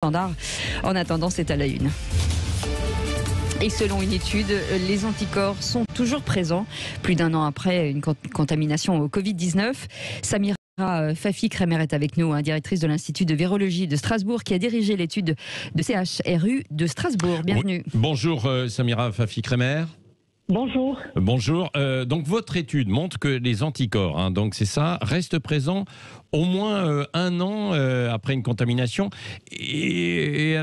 Standard. En attendant, c'est à la une. Et selon une étude, les anticorps sont toujours présents plus d'un an après une contamination au Covid-19. Samira Fafi-Kremer est avec nous, directrice de l'Institut de virologie de Strasbourg, qui a dirigé l'étude de CHRU de Strasbourg. Bienvenue. Oui. Bonjour Samira Fafi-Kremer. Bonjour. Bonjour. Donc votre étude montre que les anticorps, donc c'est ça, restent présents au moins un an après une contamination. Et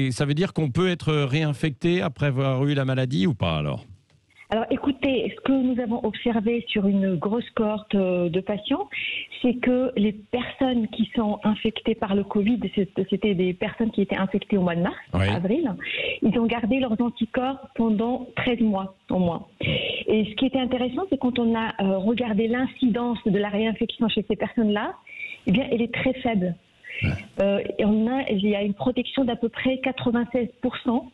ça veut dire qu'on peut être réinfecté après avoir eu la maladie ou pas alors ? Alors écoutez, ce que nous avons observé sur une grosse cohorte de patients, c'est que les personnes qui sont infectées par le Covid, c'était des personnes qui étaient infectées au mois de mars, avril, ils ont gardé leurs anticorps pendant 13 mois au moins. Et ce qui était intéressant, c'est quand on a regardé l'incidence de la réinfection chez ces personnes-là, eh bien elle est très faible. Il y a une protection d'à peu près 96%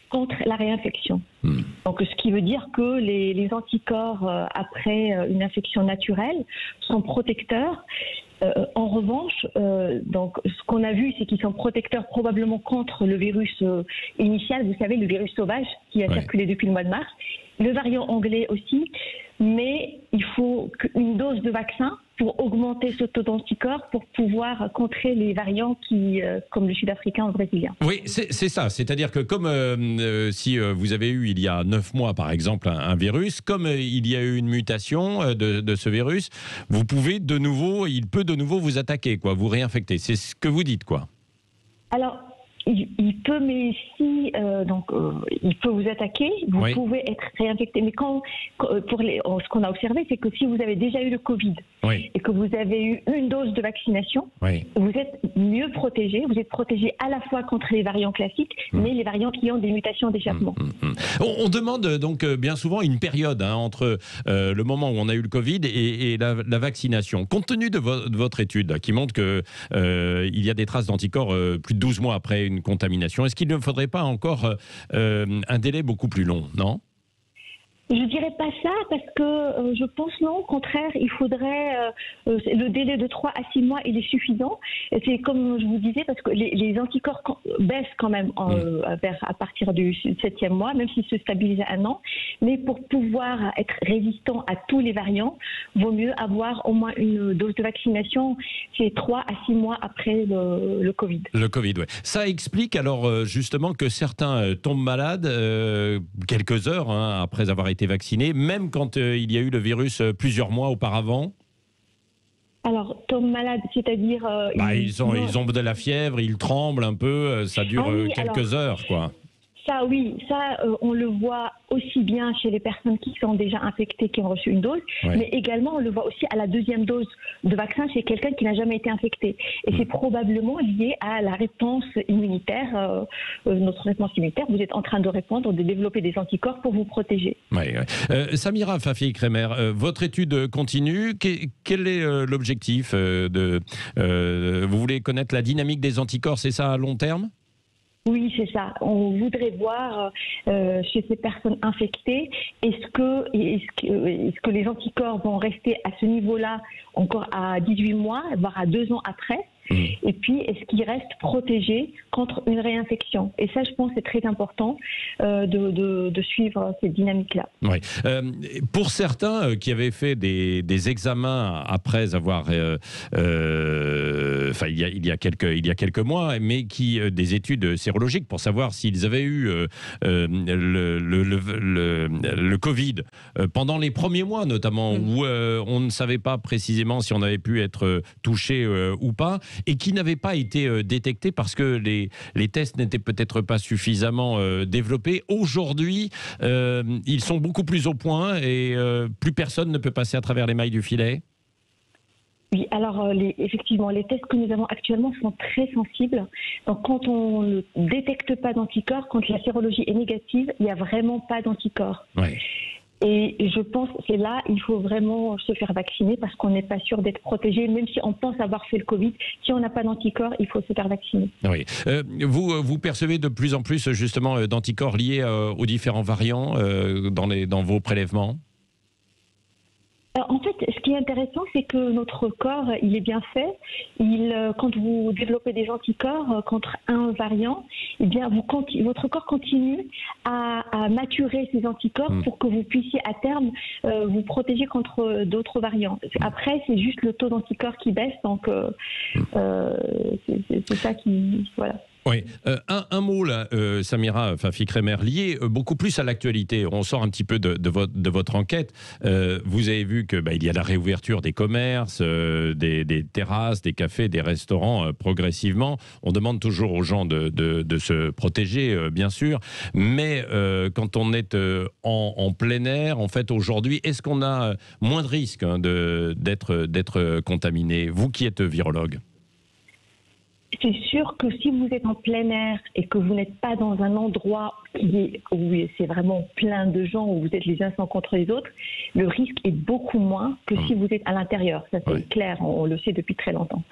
contre la réinfection. Donc, ce qui veut dire que les anticorps après une infection naturelle sont protecteurs. En revanche, donc, ce qu'on a vu, c'est qu'ils sont protecteurs probablement contre le virus initial, vous savez, le virus sauvage qui a circulé depuis le mois de mars, le variant anglais aussi, mais il faut une dose de vaccin pour augmenter ce taux d'anticorps pour pouvoir contrer les variants comme le sud-africain ou le brésilien. Oui, c'est ça. C'est-à-dire que comme si vous avez eu il y a 9 mois, par exemple, un virus, comme il y a eu une mutation de ce virus, il peut de nouveau vous attaquer, quoi, vous réinfecter. C'est ce que vous dites, quoi. Alors, il peut, mais si il peut vous attaquer, vous pouvez être réinfecté. Mais ce qu'on a observé, c'est que si vous avez déjà eu le Covid et que vous avez eu une dose de vaccination, vous êtes mieux protégé. Vous êtes protégé à la fois contre les variants classiques, mais les variants qui ont des mutations d'échappement. On demande donc bien souvent une période entre le moment où on a eu le Covid et la vaccination. Compte tenu de votre étude qui montre que il y a des traces d'anticorps plus de 12 mois après une contamination, est-ce qu'il ne faudrait pas encore un délai beaucoup plus long, non ? Je dirais pas ça parce que je pense non, au contraire, il faudrait le délai de 3 à 6 mois, il est suffisant. C'est comme je vous disais, parce que les anticorps baissent quand même à partir du 7e mois, même s'ils se stabilisent à 1 an. Mais pour pouvoir être résistant à tous les variants, vaut mieux avoir au moins une dose de vaccination, c'est 3 à 6 mois après le Covid. Le Covid, oui. Ça explique alors justement que certains tombent malades quelques heures après avoir été vaccinés, même quand il y a eu le virus plusieurs mois auparavant? Alors, tombe malade, c'est-à-dire... ils ont de la fièvre, ils tremblent un peu, ça dure quelques heures, quoi. Ça, on le voit aussi bien chez les personnes qui sont déjà infectées, qui ont reçu une dose, mais également on le voit aussi à la 2e dose de vaccin chez quelqu'un qui n'a jamais été infecté. Et c'est probablement lié à la réponse immunitaire, notre réponse immunitaire. Vous êtes en train de répondre, de développer des anticorps pour vous protéger. Samira Fafi-Kremer, votre étude continue. Quel est l'objectif vous voulez connaître la dynamique des anticorps, c'est ça à long terme ? Oui, c'est ça. On voudrait voir chez ces personnes infectées, est-ce que les anticorps vont rester à ce niveau-là encore à 18 mois, voire à 2 ans après ? Et puis, est-ce qu'ils restent protégés contre une réinfection? Et ça, je pense, c'est très important de suivre cette dynamique-là. Pour certains qui avaient fait des examens après avoir, il y a quelques mois, mais des études sérologiques pour savoir s'ils avaient eu le Covid pendant les premiers mois, notamment, où on ne savait pas précisément si on avait pu être touché ou pas, et qui n'avaient pas été détectés parce que les tests n'étaient peut-être pas suffisamment développés. Aujourd'hui, ils sont beaucoup plus au point et plus personne ne peut passer à travers les mailles du filet. Oui, alors effectivement, les tests que nous avons actuellement sont très sensibles. Donc quand on ne détecte pas d'anticorps, quand la sérologie est négative, il n'y a vraiment pas d'anticorps. Et je pense que c'est là, il faut vraiment se faire vacciner parce qu'on n'est pas sûr d'être protégé, même si on pense avoir fait le Covid. Si on n'a pas d'anticorps, il faut se faire vacciner. Vous percevez de plus en plus justement d'anticorps liés aux différents variants dans vos prélèvements ? En fait, ce qui est intéressant, c'est que notre corps, il est bien fait. Quand vous développez des anticorps contre un variant, eh bien, votre corps continue à maturer ces anticorps pour que vous puissiez à terme vous protéger contre d'autres variants. Après, c'est juste le taux d'anticorps qui baisse, donc c'est ça qui... Voilà. Oui, un mot là, Samira Fafi-Kremer, lié beaucoup plus à l'actualité. On sort un petit peu de votre enquête. Vous avez vu que il y a la réouverture des commerces, des terrasses, des cafés, des restaurants progressivement. On demande toujours aux gens de se protéger, bien sûr. Mais quand on est en plein air, en fait, aujourd'hui, est-ce qu'on a moins de risques d'être contaminé? Vous qui êtes virologue. C'est sûr que si vous êtes en plein air et que vous n'êtes pas dans un endroit où c'est vraiment plein de gens, où vous êtes les uns contre les autres, le risque est beaucoup moins que si vous êtes à l'intérieur. Ça, c'est clair, on le sait depuis très longtemps.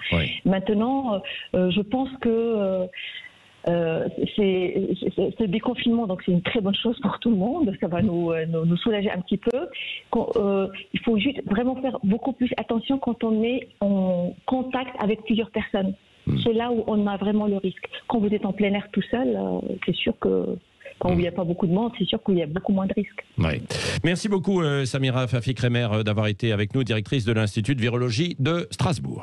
Maintenant, je pense que c'est le déconfinement, donc c'est une très bonne chose pour tout le monde. Ça va nous soulager un petit peu. Il faut juste vraiment faire beaucoup plus attention quand on est en contact avec plusieurs personnes. C'est là où on a vraiment le risque. Quand vous êtes en plein air tout seul, c'est sûr que quand il n'y a pas beaucoup de monde, c'est sûr qu'il y a beaucoup moins de risques. Ouais. Merci beaucoup Samira Fafi-Kremer d'avoir été avec nous, directrice de l'Institut de virologie de Strasbourg.